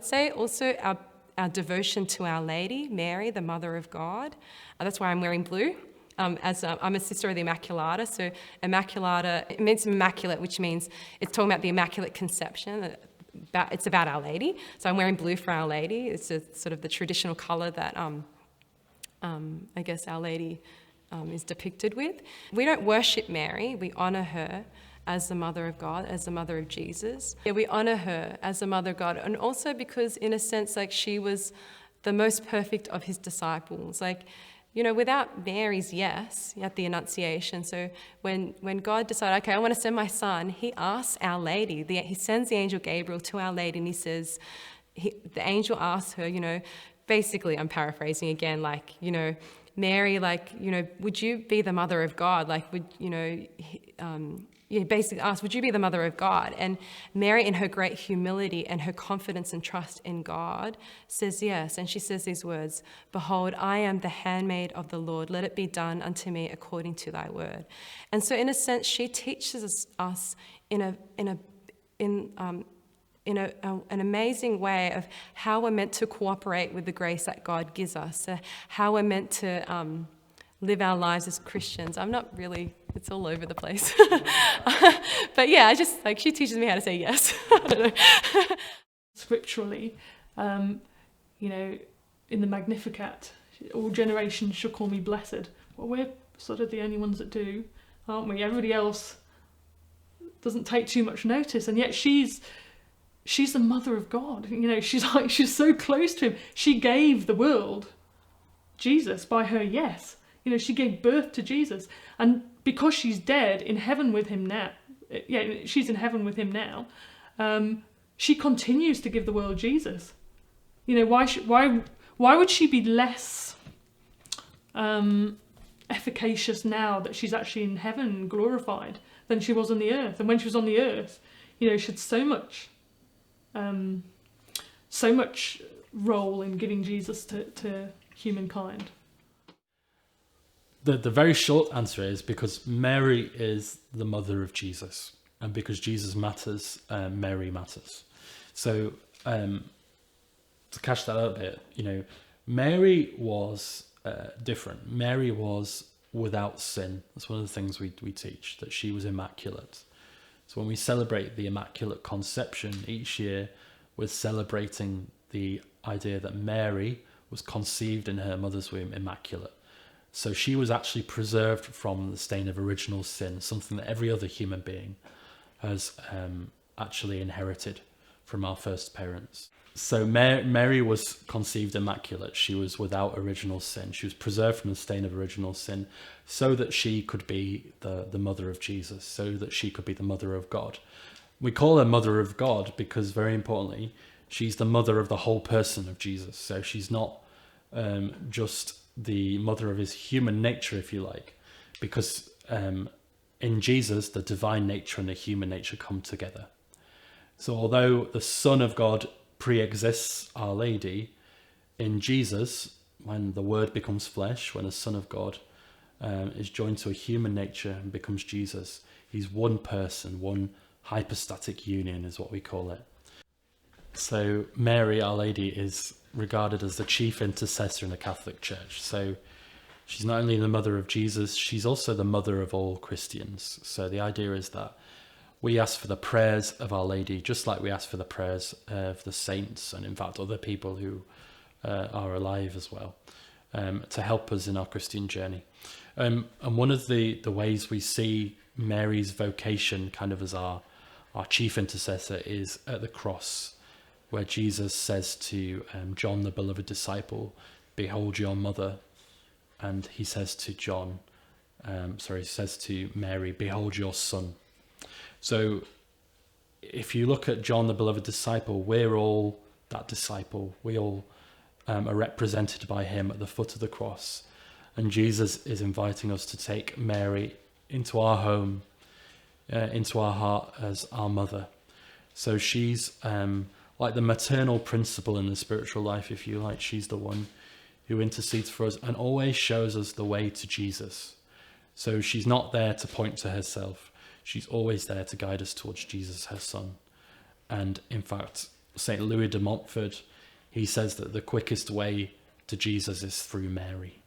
I'd say also our devotion to Our Lady, Mary, the Mother of God. That's why I'm wearing blue. I'm a sister of the Immaculata, so Immaculata, it means immaculate, which means it's talking about the Immaculate Conception. It's about Our Lady. So I'm wearing blue for Our Lady. It's sort of the traditional colour that I guess Our Lady is depicted with. We don't worship Mary, we honour her as the Mother of God, as the Mother of Jesus. Yeah, we honour her as the Mother of God, and also because, in a sense, like, she was the most perfect of his disciples. Like, you know, without Mary's yes at the Annunciation, so when God decided, okay, I want to send my son, he asks Our Lady, he sends the angel Gabriel to Our Lady, and he says, the angel asks her, you know, basically, I'm paraphrasing again, like, you know, Mary, like, you know, would you be the Mother of God? Like, would, you know, you basically asked, would you be the Mother of God? And Mary, in her great humility and her confidence and trust in God, says yes. And she says these words, "Behold, I am the handmaid of the Lord. Let it be done unto me according to thy word." And so, in a sense, she teaches us in an amazing way of how we're meant to cooperate with the grace that God gives us, how we're meant to live our lives as Christians. I'm not really, it's all over the place. But yeah, I just, like, she teaches me how to say yes. I don't know. Scripturally, you know, in the Magnificat, all generations shall call me blessed. Well, we're sort of the only ones that do, aren't we? Everybody else doesn't take too much notice, and yet she's the Mother of God. You know, she's so close to him. She gave the world Jesus by her yes. You know, she gave birth to Jesus. And because she's dead in heaven with him now, she's in heaven with him now, she continues to give the world Jesus. You know, why would she be less efficacious now that she's actually in heaven glorified than she was on the earth? And when she was on the earth, you know, she had so much role in giving Jesus to humankind. The very short answer is because Mary is the mother of Jesus, and because Jesus matters, Mary matters. So to catch that up a bit, you know, Mary was different. Mary was without sin. That's one of the things we teach, that she was immaculate. So when we celebrate the Immaculate Conception each year, we're celebrating the idea that Mary was conceived in her mother's womb immaculate. So she was actually preserved from the stain of original sin, something that every other human being has actually inherited from our first parents. So Mary was conceived immaculate. She was without original sin. She was preserved from the stain of original sin so that she could be the mother of Jesus, so that she could be the mother of God. We call her Mother of God because, very importantly, she's the mother of the whole person of Jesus. So she's not just the mother of his human nature, if you like, because in Jesus, the divine nature and the human nature come together. So although the Son of God pre-exists Our Lady, in Jesus, when the Word becomes flesh, when the Son of God is joined to a human nature and becomes Jesus, he's one person, one hypostatic union is what we call it. So Mary, Our Lady, is regarded as the chief intercessor in the Catholic Church. So she's not only the mother of Jesus, she's also the mother of all Christians. So the idea is that we ask for the prayers of Our Lady, just like we ask for the prayers of the saints, and in fact other people who are alive as well, to help us in our Christian journey. And one of the ways we see Mary's vocation kind of as our chief intercessor is at the cross, where Jesus says to John, the beloved disciple, "Behold your mother." And he says to he says to Mary, "Behold your son." So if you look at John, the beloved disciple, we're all that disciple. We all are represented by him at the foot of the cross. And Jesus is inviting us to take Mary into our home, into our heart as our mother. So she's like the maternal principle in the spiritual life, if you like. She's the one who intercedes for us and always shows us the way to Jesus. So she's not there to point to herself. She's always there to guide us towards Jesus, her son. And in fact, St. Louis de Montfort, he says that the quickest way to Jesus is through Mary.